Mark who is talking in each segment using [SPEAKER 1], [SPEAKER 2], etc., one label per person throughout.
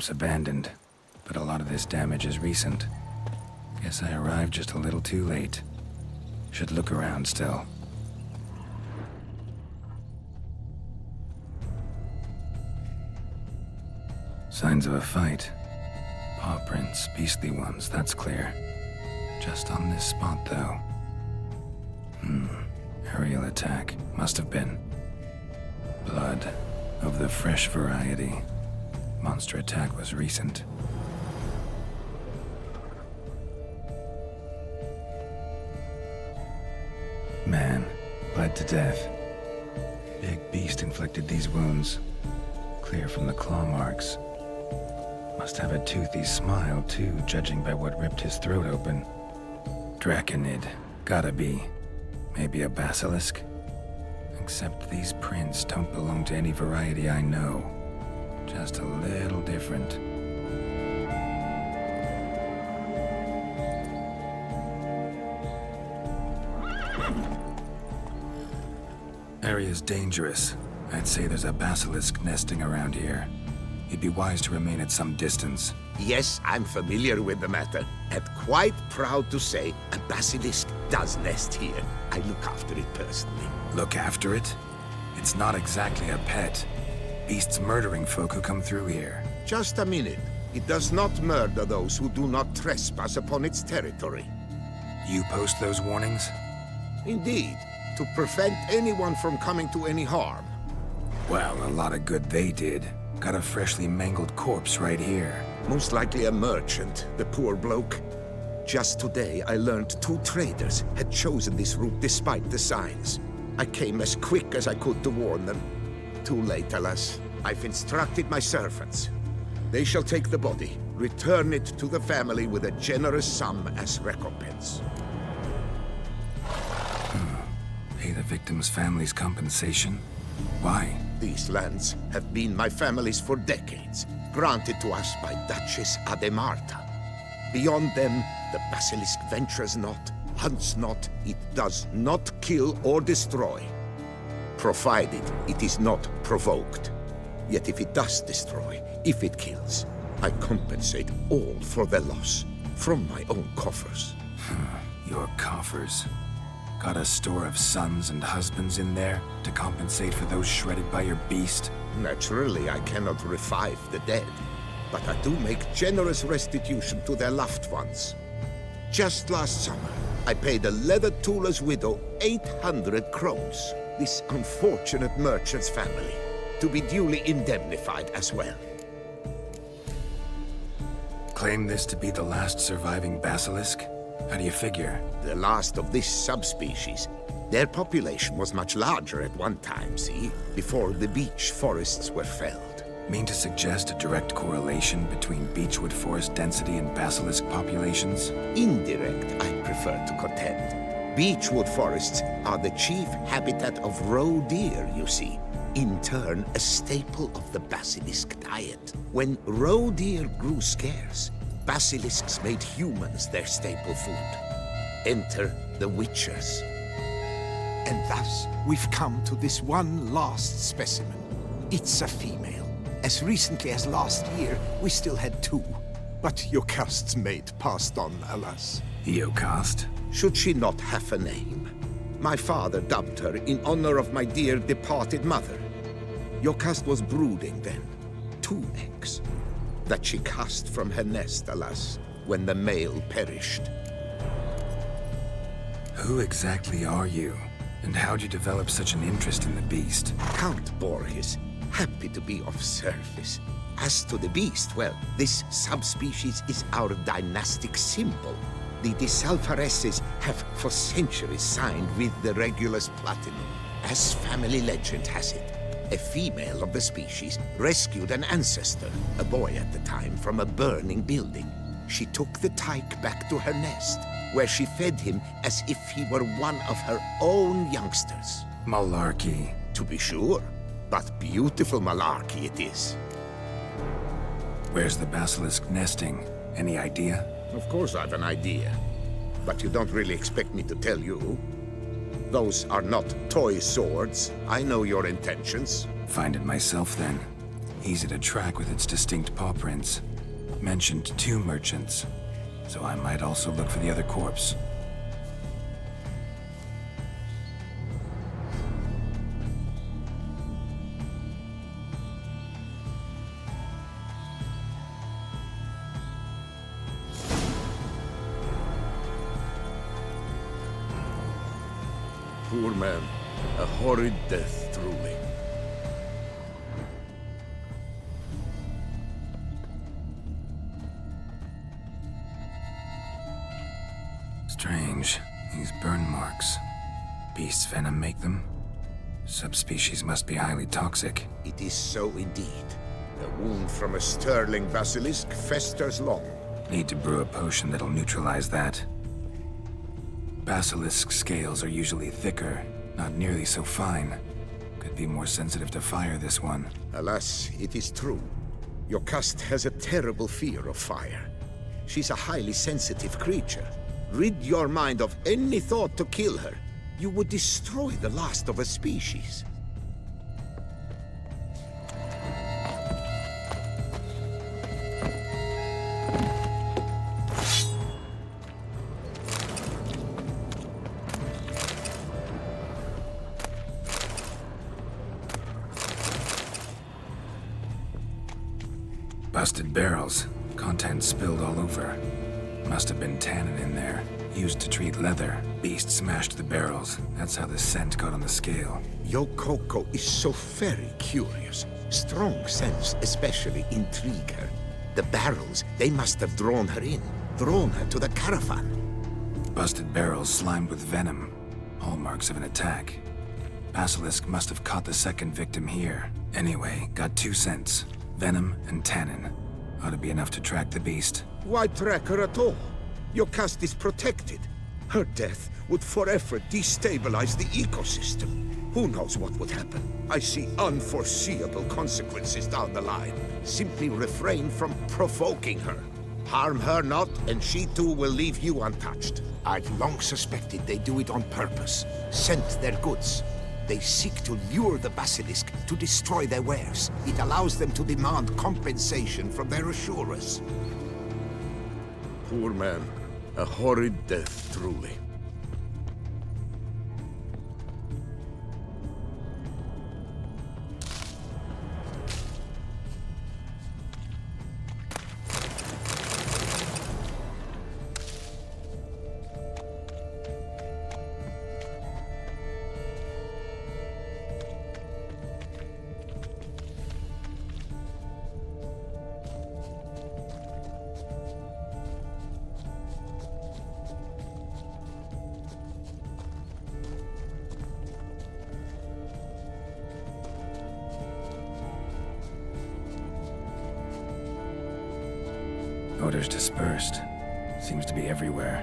[SPEAKER 1] seems abandoned, but a lot of this damage is recent. Guess I arrived just a little too late. Should look around still. Signs of a fight. Paw prints, beastly ones, that's clear. Just on this spot, though. Aerial attack. Must have been. Blood. Of the fresh variety. Monster attack was recent. Man. Bled to death. Big beast inflicted these wounds. Clear from the claw marks. Must have a toothy smile, too, judging by what ripped his throat open. Draconid. Gotta be. Maybe a basilisk? Except these prints don't belong to any variety I know. Just a little different. Area's dangerous. I'd say there's a basilisk nesting around here. It'd be wise to remain at some distance.
[SPEAKER 2] Yes, I'm familiar with the matter, and quite proud to say a basilisk does nest here. I look after it personally.
[SPEAKER 1] Look after it? It's not exactly a pet. Beasts murdering folk who come through here.
[SPEAKER 2] Just a minute. It does not murder those who do not trespass upon its territory.
[SPEAKER 1] You post those warnings?
[SPEAKER 2] Indeed, to prevent anyone from coming to any harm.
[SPEAKER 1] Well, a lot of good they did. Got a freshly mangled corpse right here.
[SPEAKER 2] Most likely a merchant, the poor bloke. Just today, I learned 2 traders had chosen this route despite the signs. I came as quick as I could to warn them. Too late, alas. I've instructed my servants. They shall take the body, return it to the family with a generous sum as recompense.
[SPEAKER 1] Pay the victim's family's compensation? Why?
[SPEAKER 2] These lands have been my family's for decades, granted to us by Duchess Ademarta. Beyond them, the basilisk ventures not, hunts not, it does not kill or destroy, provided it is not provoked. Yet if it does destroy, if it kills, I compensate all for the loss, from my own coffers.
[SPEAKER 1] Your coffers. Got a store of sons and husbands in there to compensate for those shredded by your beast?
[SPEAKER 2] Naturally, I cannot revive the dead, but I do make generous restitution to their loved ones. Just last summer, I paid a leather tooler's widow 800 crowns, this unfortunate merchant's family, to be duly indemnified as well.
[SPEAKER 1] Claim this to be the last surviving basilisk? How do you figure?
[SPEAKER 2] The last of this subspecies. Their population was much larger at one time, see? Before the beech forests were felled.
[SPEAKER 1] Mean to suggest a direct correlation between beechwood forest density and basilisk populations?
[SPEAKER 2] Indirect, I prefer to contend. Beechwood forests are the chief habitat of roe deer, you see. In turn, a staple of the basilisk diet. When roe deer grew scarce, basilisks made humans their staple food. Enter the witchers. And thus, we've come to this one last specimen. It's a female. As recently as last year, we still had 2. But Jocast's mate passed on, alas.
[SPEAKER 1] Jocast?
[SPEAKER 2] Should she not have a name? My father dubbed her in honor of my dear departed mother. Jocast was brooding then. 2 eggs. That she cast from her nest, alas, when the male perished.
[SPEAKER 1] Who exactly are you? And how'd you develop such an interest in the beast?
[SPEAKER 2] Count Borges, happy to be of service. As to the beast, well, this subspecies is our dynastic symbol. The Desalfareses have for centuries signed with the Regulus Platinum. As family legend has it, a female of the species rescued an ancestor, a boy at the time, from a burning building. She took the tyke back to her nest, where she fed him as if he were one of her own youngsters.
[SPEAKER 1] Malarkey.
[SPEAKER 2] To be sure, but beautiful malarkey it is.
[SPEAKER 1] Where's the basilisk nesting? Any idea?
[SPEAKER 2] Of course I've an idea, but you don't really expect me to tell you. Those are not toy swords. I know your intentions.
[SPEAKER 1] Find it myself then. Easy to track with its distinct paw prints. Mentioned 2 merchants, so I might also look for the other corpse.
[SPEAKER 2] Poor man. A horrid death, truly.
[SPEAKER 1] Strange. These burn marks. Beast's venom make them? Subspecies must be highly toxic.
[SPEAKER 2] It is so indeed. The wound from a sterling basilisk festers long.
[SPEAKER 1] Need to brew a potion that'll neutralize that. Basilisk scales are usually thicker, not nearly so fine. Could be more sensitive to fire, this one.
[SPEAKER 2] Alas, it is true. Your caste has a terrible fear of fire. She's a highly sensitive creature. Rid your mind of any thought to kill her. You would destroy the last of a species.
[SPEAKER 1] Busted barrels. Contents spilled all over. Must have been tannin in there. Used to treat leather. Beast smashed the barrels. That's how the scent got on the scale.
[SPEAKER 2] Your Coco is so very curious. Strong scents especially intrigue her. The barrels, they must have drawn her in. Drawn her to the caravan.
[SPEAKER 1] Busted barrels slimed with venom. Hallmarks of an attack. Basilisk must have caught the second victim here. Anyway, got 2 scents. Venom and tannin. Ought to be enough to track the beast.
[SPEAKER 2] Why track her at all? Your caste is protected. Her death would forever destabilize the ecosystem. Who knows what would happen? I see unforeseeable consequences down the line. Simply refrain from provoking her. Harm her not, and she too will leave you untouched. I've long suspected they do it on purpose. Scent their goods. They seek to lure the basilisk to destroy their wares. It allows them to demand compensation from their assurers. Poor man. A horrid death, truly.
[SPEAKER 1] Odors dispersed. Seems to be everywhere.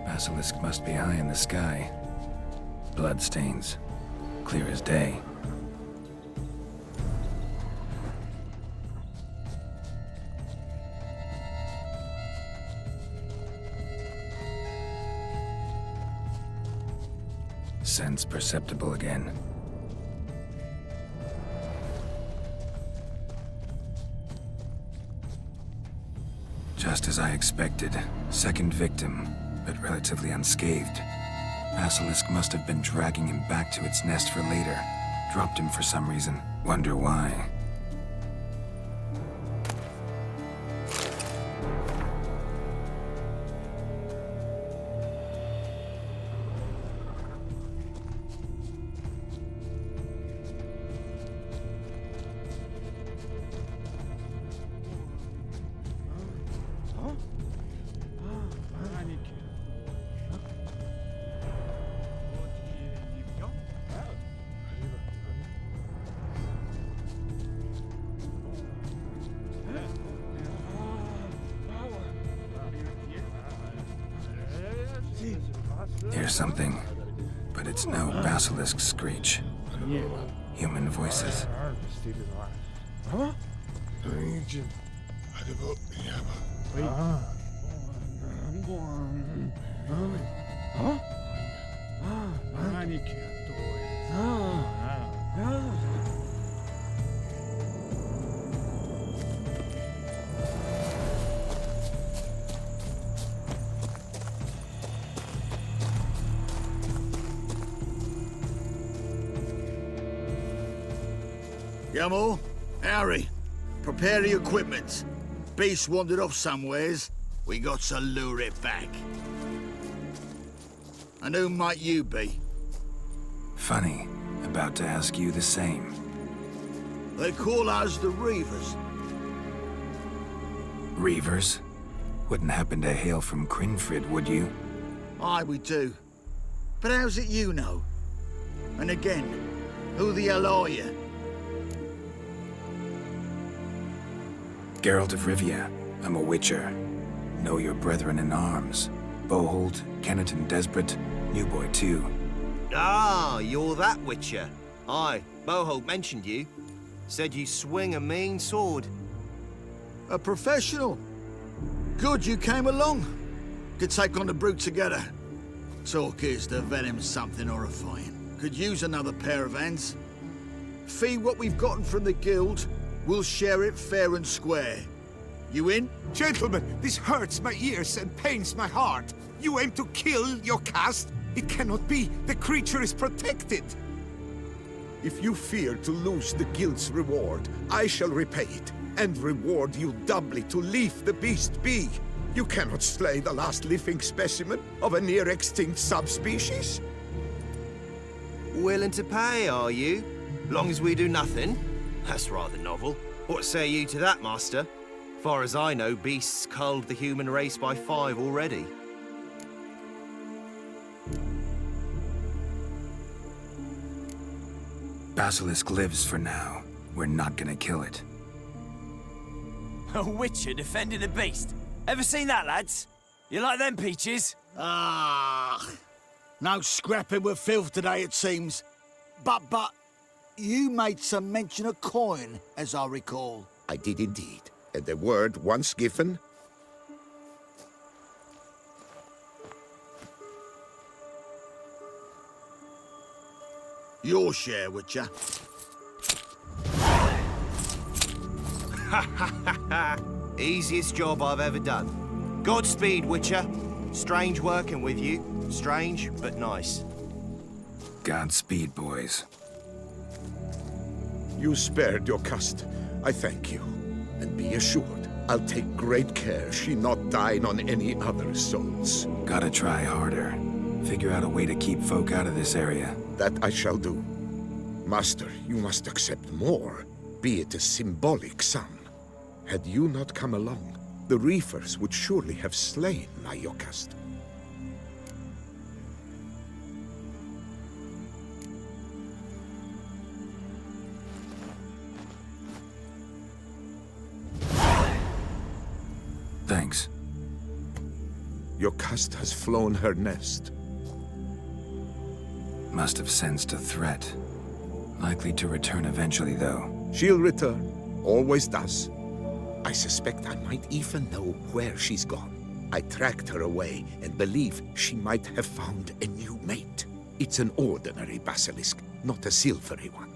[SPEAKER 1] Basilisk must be high in the sky. Blood stains. Clear as day. Scents perceptible again. Just as I expected. Second victim, but relatively unscathed. Basilisk must have been dragging him back to its nest for later. Dropped him for some reason. Wonder why. Hear something, but it's no basilisk screech. Human voices.
[SPEAKER 3] Huh?
[SPEAKER 4] Gilmore, Harry, prepare the equipment. Beast wandered off somewheres. We got to lure it back. And who might you be?
[SPEAKER 1] Funny, about to ask you the same.
[SPEAKER 4] They call us the Reavers.
[SPEAKER 1] Reavers? Wouldn't happen to hail from Crinfrid, would you?
[SPEAKER 4] Aye, we do. But how's it you know? And again, who the hell are you?
[SPEAKER 1] Geralt of Rivia. I'm a witcher. Know your brethren in arms. Bohold, Kenneton Desperate, New Boy too.
[SPEAKER 5] Ah, you're that witcher. Aye, Bohold mentioned you. Said you swing a mean sword.
[SPEAKER 4] A professional. Good you came along. Could take on the brute together. Talk is the venom's something horrifying. Could use another pair of hands. Fee what we've gotten from the guild. We'll share it fair and square. You in?
[SPEAKER 6] Gentlemen, this hurts my ears and pains my heart. You aim to kill your caste? It cannot be. The creature is protected.
[SPEAKER 2] If you fear to lose the guild's reward, I shall repay it, and reward you doubly to leave the beast be. You cannot slay the last living specimen of a near-extinct subspecies.
[SPEAKER 5] Willing to pay, are you? Long as we do nothing? That's rather novel. What say you to that, master? Far as I know, beasts culled the human race by 5 already.
[SPEAKER 1] Basilisk lives for now. We're not gonna kill it.
[SPEAKER 7] A witcher defending a beast. Ever seen that, lads? You like them peaches?
[SPEAKER 4] Ah, no scrapping with filth today, it seems. But, you made some mention of coin, as I recall.
[SPEAKER 2] I did indeed, and the word once given...
[SPEAKER 4] Your share, Witcher.
[SPEAKER 5] Easiest job I've ever done. Godspeed, Witcher. Strange working with you. Strange, but nice.
[SPEAKER 1] Godspeed, boys.
[SPEAKER 2] You spared your caste. I thank you. And be assured, I'll take great care she not dine on any other souls.
[SPEAKER 1] Gotta try harder. Figure out a way to keep folk out of this area.
[SPEAKER 2] That I shall do. Master, you must accept more, be it a symbolic sum. Had you not come along, the Reefers would surely have slain my Yokast.
[SPEAKER 1] Thanks.
[SPEAKER 2] Yokast has flown her nest.
[SPEAKER 1] Must have sensed a threat. Likely to return eventually, though.
[SPEAKER 2] She'll return. Always does. I suspect I might even know where she's gone. I tracked her away and believe she might have found a new mate. It's an ordinary basilisk, not a silvery one.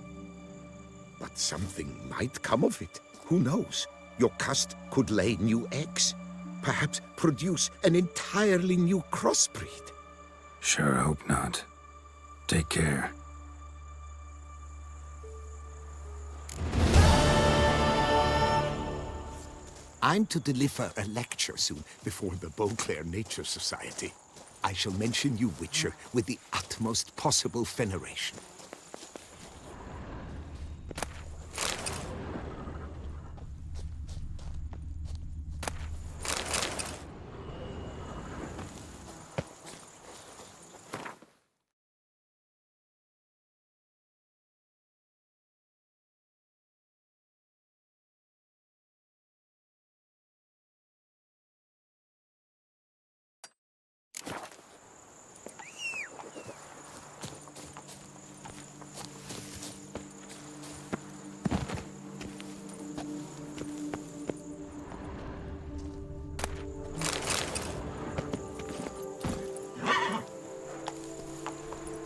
[SPEAKER 2] But something might come of it. Who knows? Your caste could lay new eggs. Perhaps produce an entirely new crossbreed.
[SPEAKER 1] Sure hope not. Take care.
[SPEAKER 6] I'm to deliver a lecture soon before the Beauclair Nature Society. I shall mention you, Witcher, with the utmost possible veneration.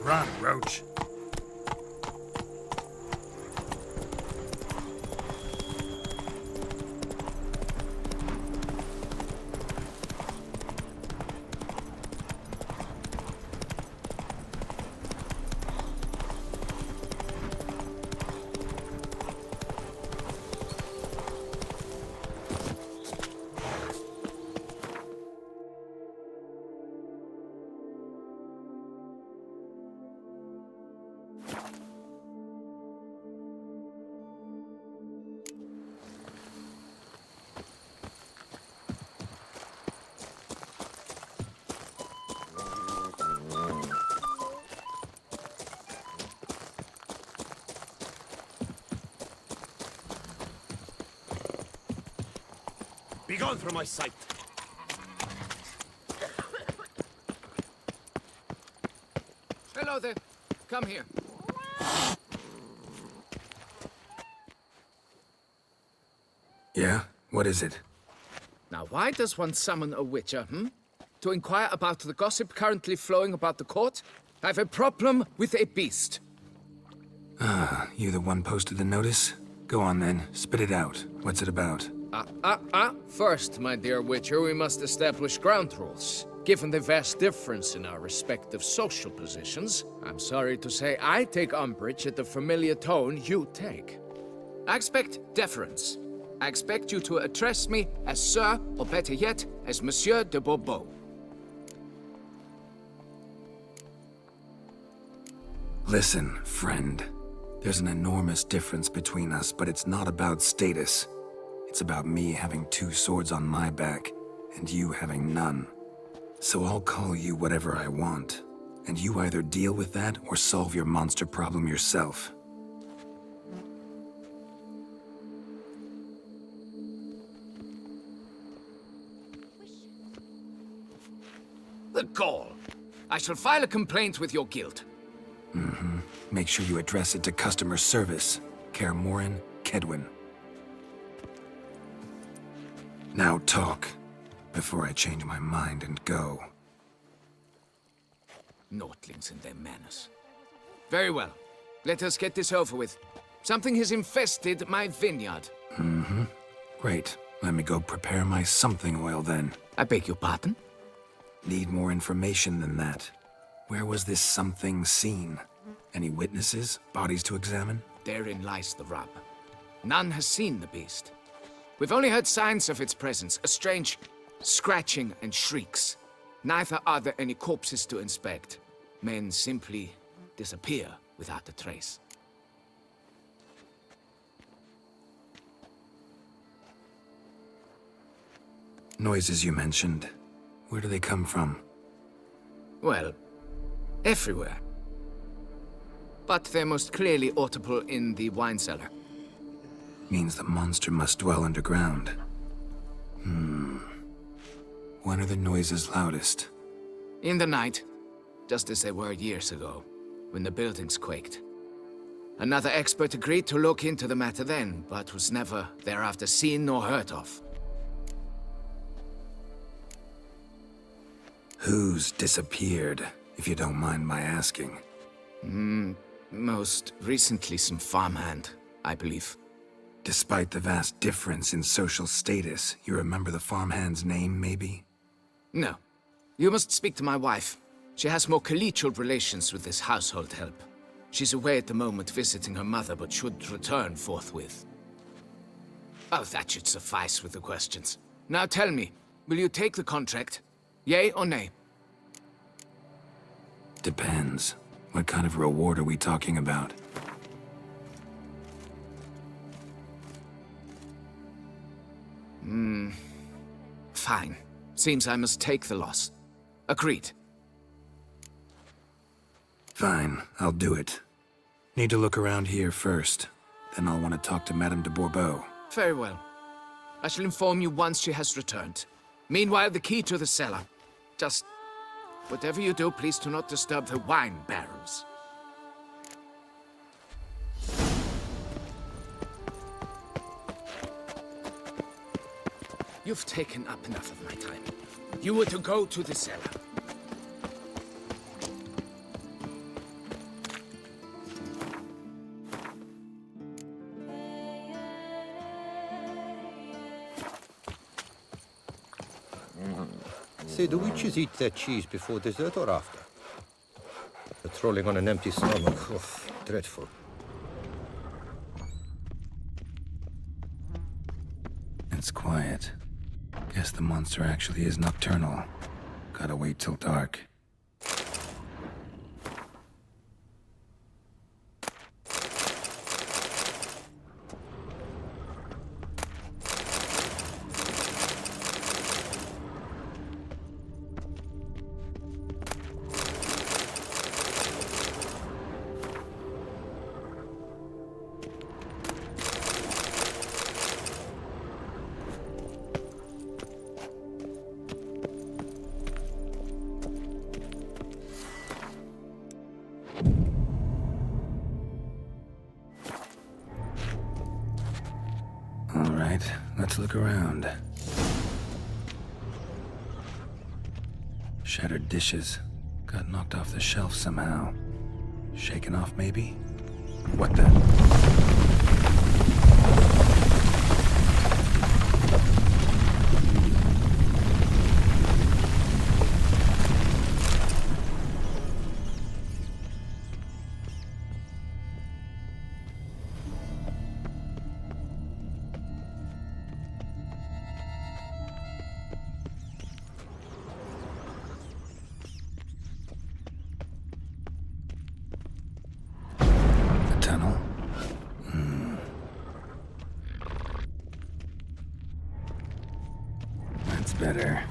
[SPEAKER 3] Run, Roach.
[SPEAKER 5] Begone from my sight!
[SPEAKER 8] Hello there. Come here.
[SPEAKER 1] Yeah? What is it?
[SPEAKER 8] Now, why does one summon a witcher, To inquire about the gossip currently flowing about the court? I have a problem with a beast.
[SPEAKER 1] You the one posted the notice? Go on then, spit it out. What's it about?
[SPEAKER 8] First, my dear witcher, we must establish ground rules. Given the vast difference in our respective social positions, I'm sorry to say I take umbrage at the familiar tone you take. I expect deference. I expect you to address me as Sir, or better yet, as Monsieur de Bourbeau.
[SPEAKER 1] Listen, friend. There's an enormous difference between us, but it's not about status. It's about me having 2 swords on my back, and you having none. So I'll call you whatever I want, and you either deal with that or solve your monster problem yourself.
[SPEAKER 8] The gall. I shall file a complaint with your guild.
[SPEAKER 1] Make sure you address it to customer service. Kaer Morhen, Kedwin. Now talk, before I change my mind and go.
[SPEAKER 8] Naughtlings and their manners. Very well. Let us get this over with. Something has infested my vineyard.
[SPEAKER 1] Great. Let me go prepare my something oil then.
[SPEAKER 8] I beg your pardon?
[SPEAKER 1] Need more information than that. Where was this something seen? Any witnesses? Bodies to examine?
[SPEAKER 8] Therein lies the rub. None has seen the beast. We've only heard signs of its presence, a strange scratching and shrieks. Neither are there any corpses to inspect. Men simply disappear without a trace.
[SPEAKER 1] Noises you mentioned. Where do they come from?
[SPEAKER 8] Well, everywhere. But they're most clearly audible in the wine cellar.
[SPEAKER 1] Means the monster must dwell underground. When are the noises loudest?
[SPEAKER 8] In the night, just as they were years ago, when the buildings quaked. Another expert agreed to look into the matter then, but was never thereafter seen nor heard of.
[SPEAKER 1] Who's disappeared, if you don't mind my asking?
[SPEAKER 8] Most recently some farmhand, I believe.
[SPEAKER 1] Despite the vast difference in social status, you remember the farmhand's name, maybe?
[SPEAKER 8] No. You must speak to my wife. She has more collegial relations with this household help. She's away at the moment visiting her mother, but should return forthwith. Oh, that should suffice with the questions. Now tell me, will you take the contract? Yea or nay?
[SPEAKER 1] Depends. What kind of reward are we talking about?
[SPEAKER 8] Fine. Seems I must take the loss. Agreed.
[SPEAKER 1] Fine, I'll do it. Need to look around here first. Then I'll want to talk to Madame de Bourbeau.
[SPEAKER 8] Very well. I shall inform you once she has returned. Meanwhile, the key to the cellar. Just... whatever you do, please do not disturb the wine barrels. You've taken up enough of my time. You were to go to the cellar.
[SPEAKER 9] Say, do witches eat their cheese before dessert or after? Patrolling on an empty stomach. Oh, dreadful.
[SPEAKER 1] It's quiet. Guess the monster actually is nocturnal. Gotta wait till dark. Let's look around. Shattered dishes. Got knocked off the shelf somehow. Shaken off, maybe? What the? Tunnel? That's better.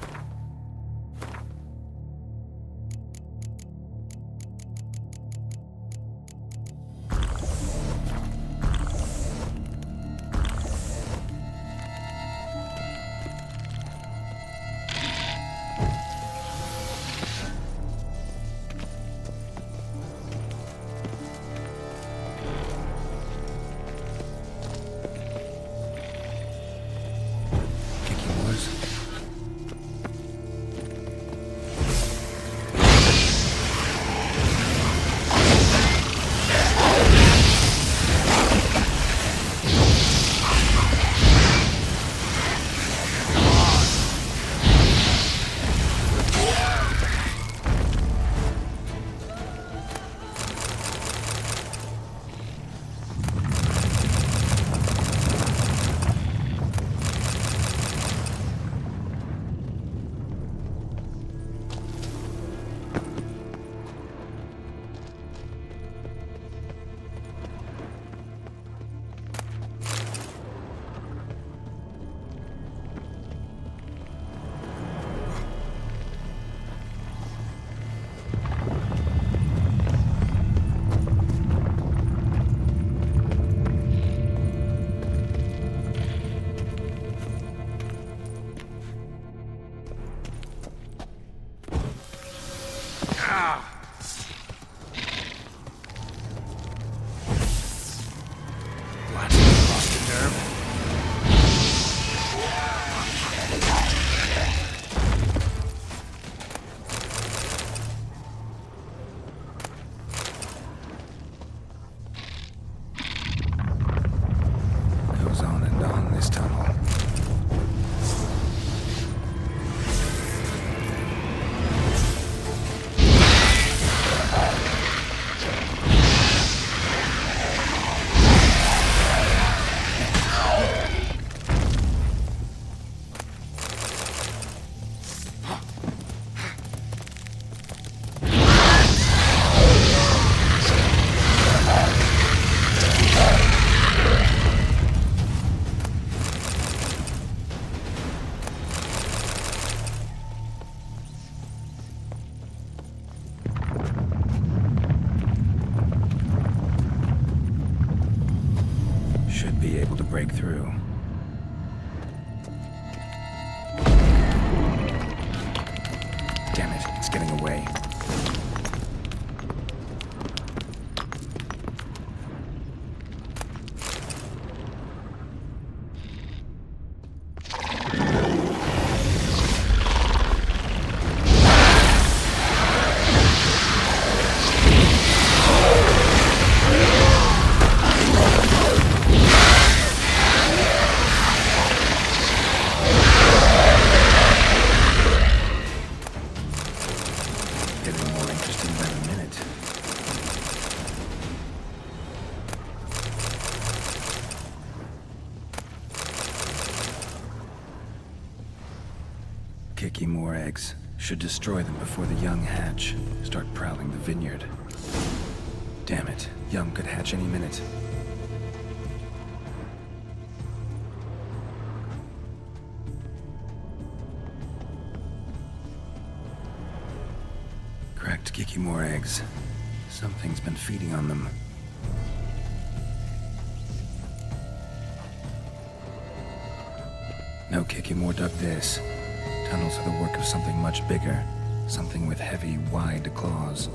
[SPEAKER 1] Break through. Damn it, it's getting away. Kicky more eggs. Should destroy them before the young hatch. Start prowling the vineyard. Damn it, young could hatch any minute. Cracked Kicky more eggs. Something's been feeding on them. No Kicky more dug this. Tunnels are the work of something much bigger. Something with heavy, wide claws.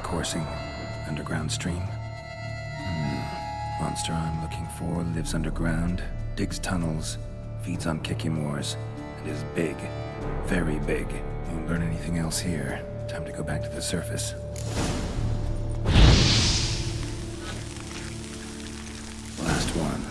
[SPEAKER 1] coursing. Underground stream. Monster I'm looking for lives underground, digs tunnels, feeds on Kikimores, and is big. Very big. Won't learn anything else here. Time to go back to the surface. Last one.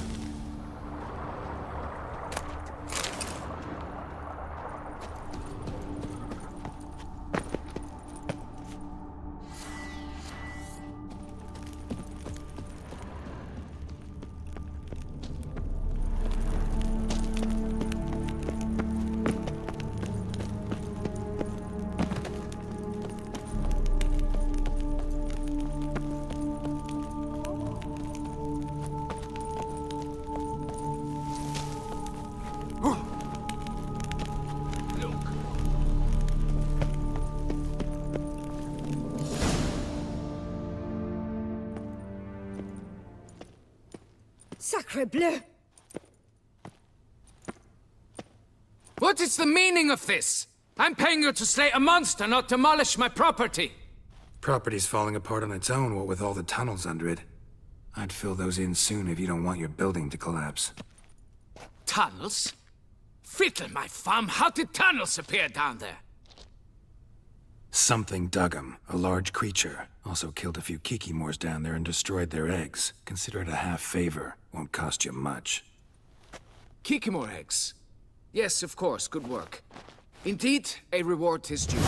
[SPEAKER 10] Sacre bleu!
[SPEAKER 8] What is the meaning of this? I'm paying you to slay a monster, not demolish my property.
[SPEAKER 1] Property's falling apart on its own, what with all the tunnels under it. I'd fill those in soon if you don't want your building to collapse.
[SPEAKER 8] Tunnels? Fiddle my thumb, how did tunnels appear down there?
[SPEAKER 1] Something dug 'em. A large creature. Also killed a few Kikimores down there and destroyed their eggs. Consider it a half favor. Won't cost you much.
[SPEAKER 8] Kikimore eggs. Yes, of course, good work. Indeed, a reward is due.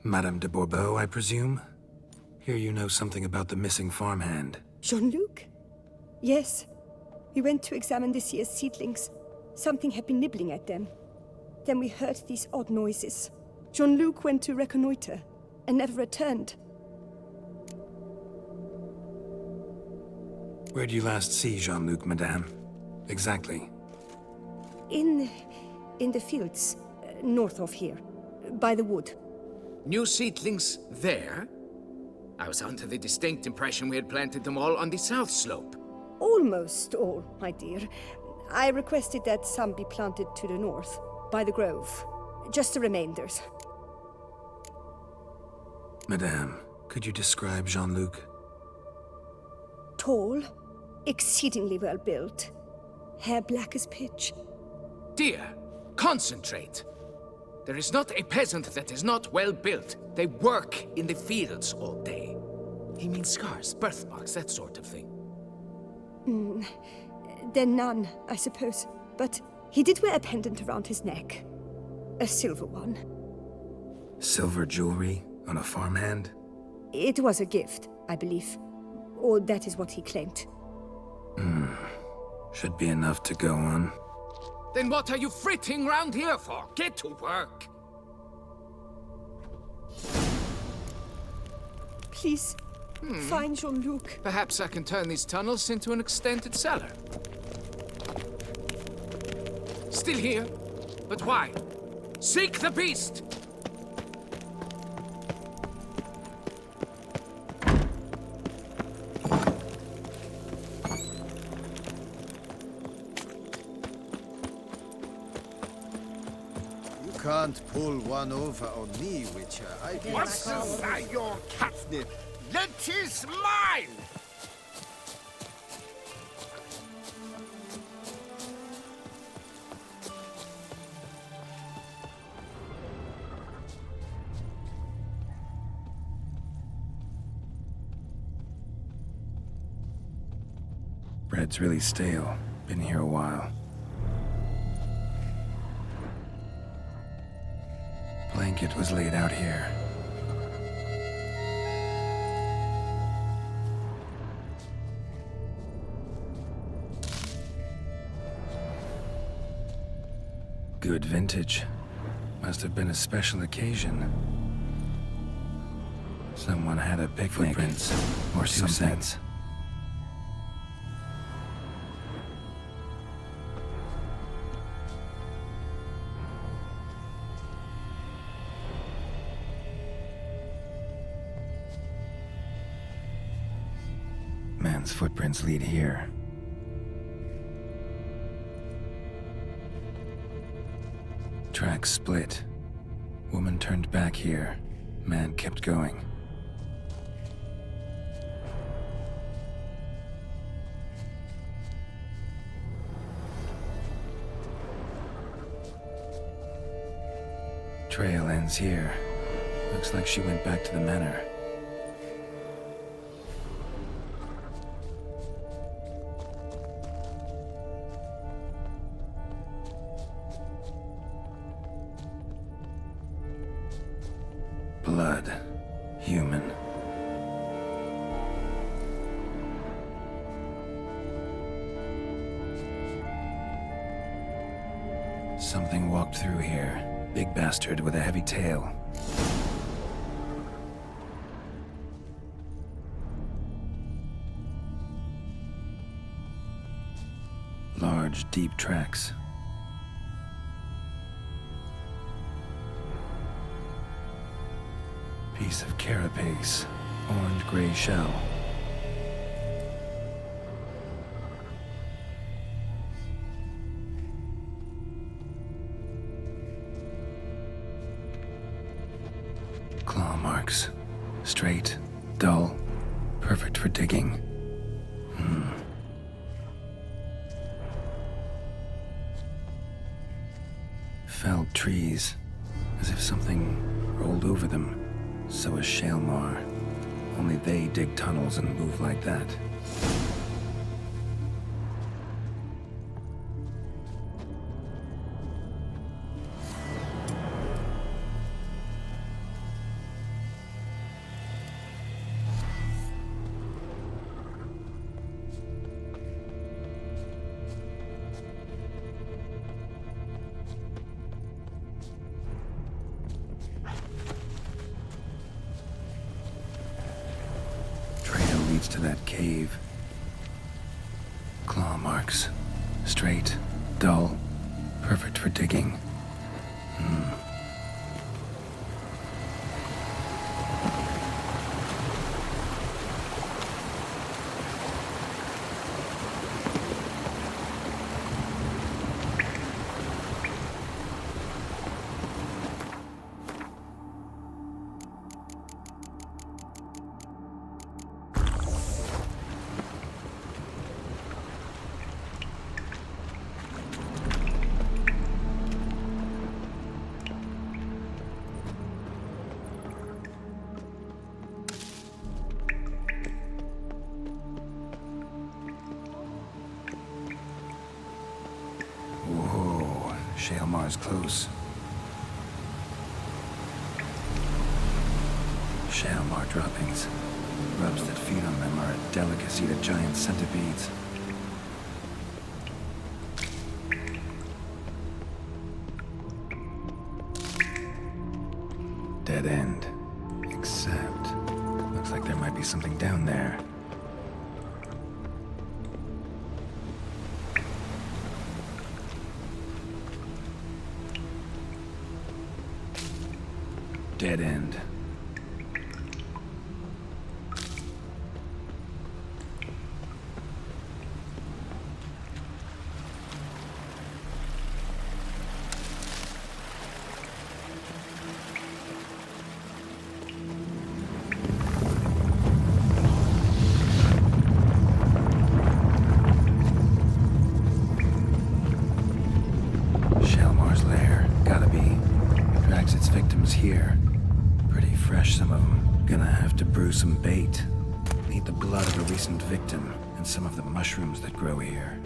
[SPEAKER 1] Madame de Bourbeau, I presume? Hear you know something about the missing farmhand.
[SPEAKER 10] Jean-Luc? Yes. We went to examine this year's seedlings. Something had been nibbling at them. Then we heard these odd noises. Jean-Luc went to reconnoiter and never returned.
[SPEAKER 1] Where'd you last see Jean-Luc, madame? Exactly.
[SPEAKER 10] In the fields, north of here, by the wood.
[SPEAKER 8] New seedlings there? I was under the distinct impression we had planted them all on the south slope.
[SPEAKER 10] Almost all, my dear. I requested that some be planted to the north, by the grove. Just the remainders.
[SPEAKER 1] Madame, could you describe Jean-Luc?
[SPEAKER 10] Tall, exceedingly well built. Hair black as pitch.
[SPEAKER 8] Dear, concentrate. There is not a peasant that is not well built. They work in the fields all day. He means scars, birthmarks, that sort of thing.
[SPEAKER 10] Then none, I suppose. But he did wear a pendant around his neck. A silver one.
[SPEAKER 1] Silver jewelry on a farmhand?
[SPEAKER 10] It was a gift, I believe. Or that is what he claimed.
[SPEAKER 1] Should be enough to go on.
[SPEAKER 8] Then what are you fritting round here for? Get to work!
[SPEAKER 10] Please, find Jean-Luc.
[SPEAKER 8] Perhaps I can turn these tunnels into an extended cellar. Still here? But why? Seek the beast!
[SPEAKER 11] You can't pull one over on me, Witcher. I can...
[SPEAKER 2] What's your catnip? That is mine!
[SPEAKER 1] Bread's really stale. Been here a while. Blanket was laid out here. Good vintage. Must have been a special occasion. Someone had a picnic. Footprints, or 2 cents. Man's footprints lead here. Tracks split. Woman turned back here. Man kept going. Trail ends here. Looks like she went back to the manor. Blood. Human. Something walked through here. Big bastard with a heavy tail. Large, deep tracks. Piece of carapace. Orange-gray shell. Claw marks. Straight, dull, perfect for digging. Felled trees, as if something rolled over them. So is Shaelmar. Only they dig tunnels and move like that. To that cave. Claw marks. Straight, dull, perfect for digging. Shaelmar's close. Shaelmar droppings. Grubs that feed on them are a delicacy to giant centipedes. Dead end. Except, looks like there might be something down there. Dead end. Shaelmar's lair. Gotta be. Drags its victims here. Pretty fresh, some of them. Gonna have to brew some bait. Need the blood of a recent victim and some of the mushrooms that grow here.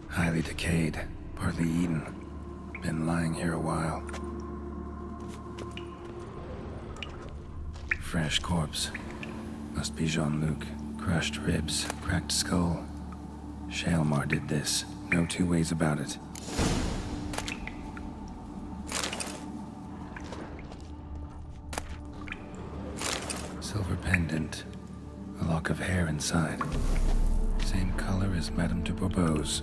[SPEAKER 1] Highly decayed, partly eaten. Been lying here a while. Fresh corpse. Must be Jean-Luc. Crushed ribs, cracked skull. Shalmar did this. No two ways about it. Silver pendant. A lock of hair inside. Same color as Madame de Bourbeau's.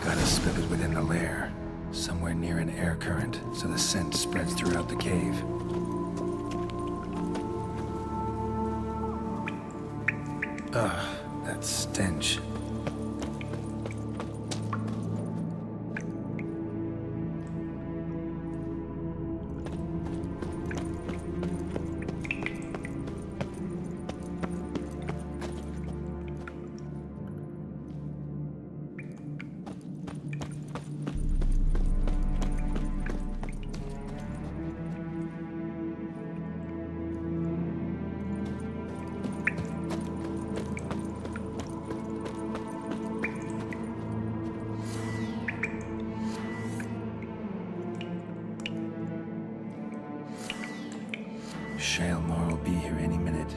[SPEAKER 1] Gotta slip it within the lair, somewhere near an air current, so the scent spreads throughout the cave. Ugh, that stench. Shalmar will be here any minute.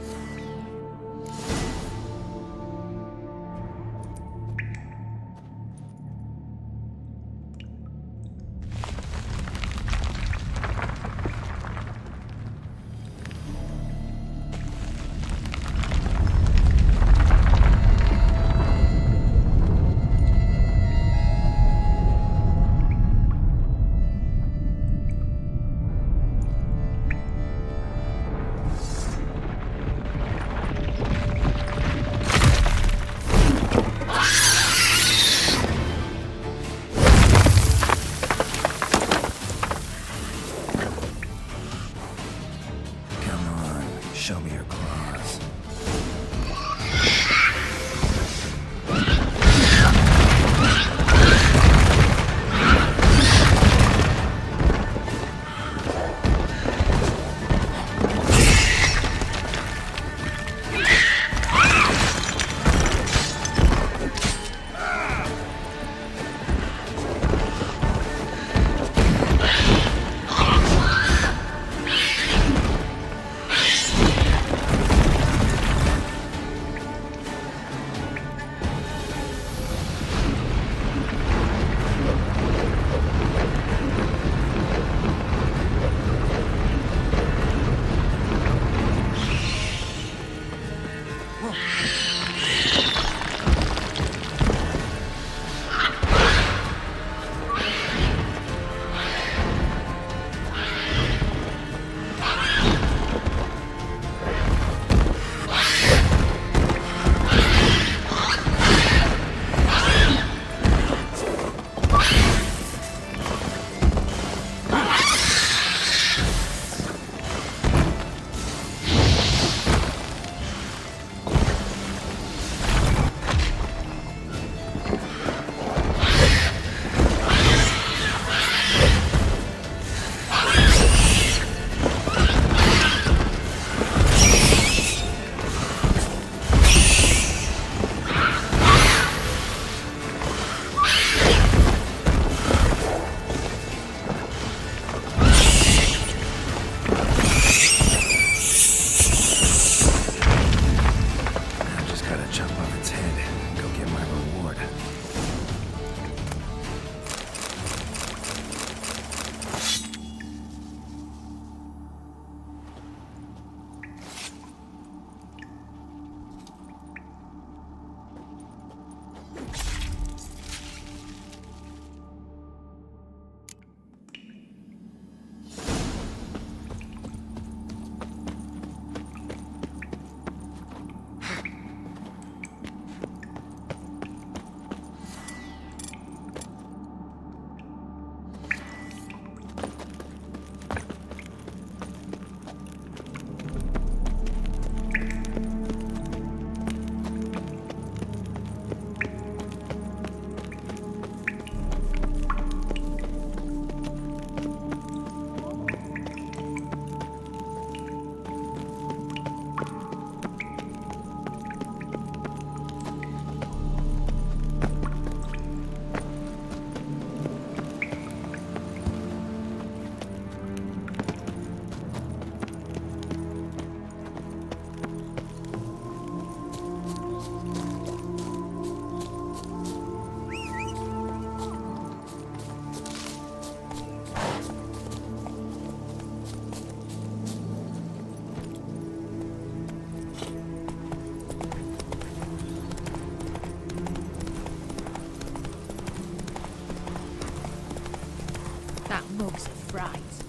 [SPEAKER 12] mugs of fries.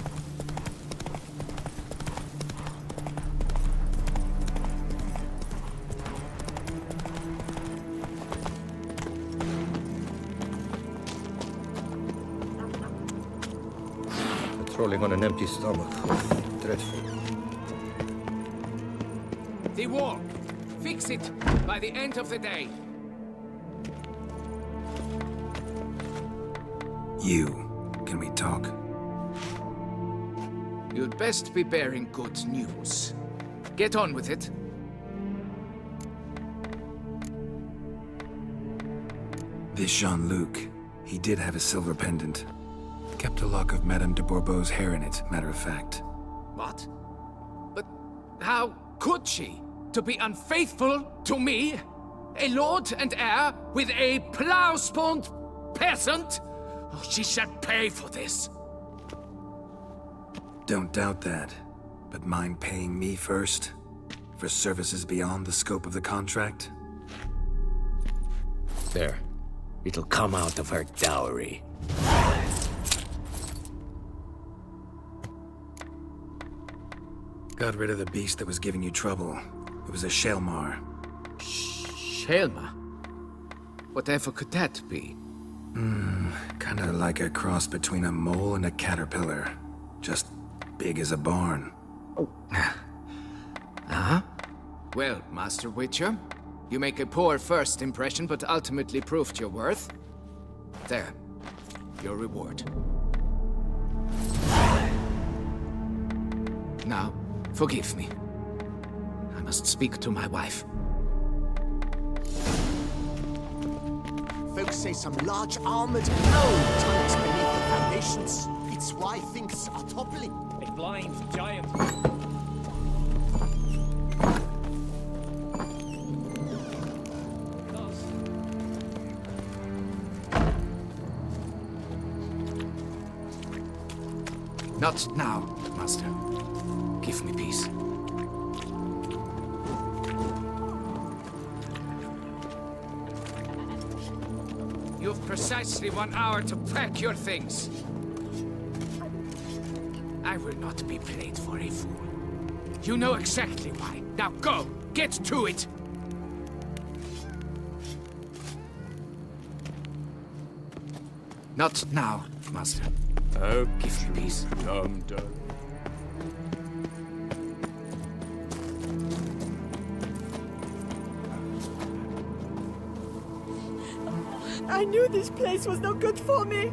[SPEAKER 9] Patrolling on an empty stomach. Dreadful.
[SPEAKER 8] The war. Fix it by the end of the day.
[SPEAKER 1] You. Can we talk?
[SPEAKER 8] You'd best be bearing good news. Get on with it.
[SPEAKER 1] This Jean-Luc, he did have a silver pendant. Kept a lock of Madame de Bourbeau's hair in it, matter of fact.
[SPEAKER 8] What? But how could she? To be unfaithful to me? A lord and heir with a plow-spawned peasant? Oh, she shall pay for this.
[SPEAKER 1] Don't doubt that. But mind paying me first? For services beyond the scope of the contract?
[SPEAKER 13] There. It'll come out of her dowry.
[SPEAKER 1] Got rid of the beast that was giving you trouble. It was a Shelmar.
[SPEAKER 8] Shelma? Whatever could that be?
[SPEAKER 1] Kinda like a cross between a mole and a caterpillar. Just big as a barn.
[SPEAKER 8] Huh? Well, Master Witcher, you make a poor first impression, but ultimately proved your worth. There. Your reward. Now, forgive me. I must speak to my wife.
[SPEAKER 6] Folks say some large armored blow tunnels beneath the foundations. It's why things are toppling.
[SPEAKER 7] A blind giant.
[SPEAKER 8] Not now, Master. Give me peace. You've precisely 1 hour to pack your things. I will not be played for a fool. You know exactly why. Now go! Get to it! Not now, Master. Oh, give me peace.
[SPEAKER 10] I knew this place was no good for me.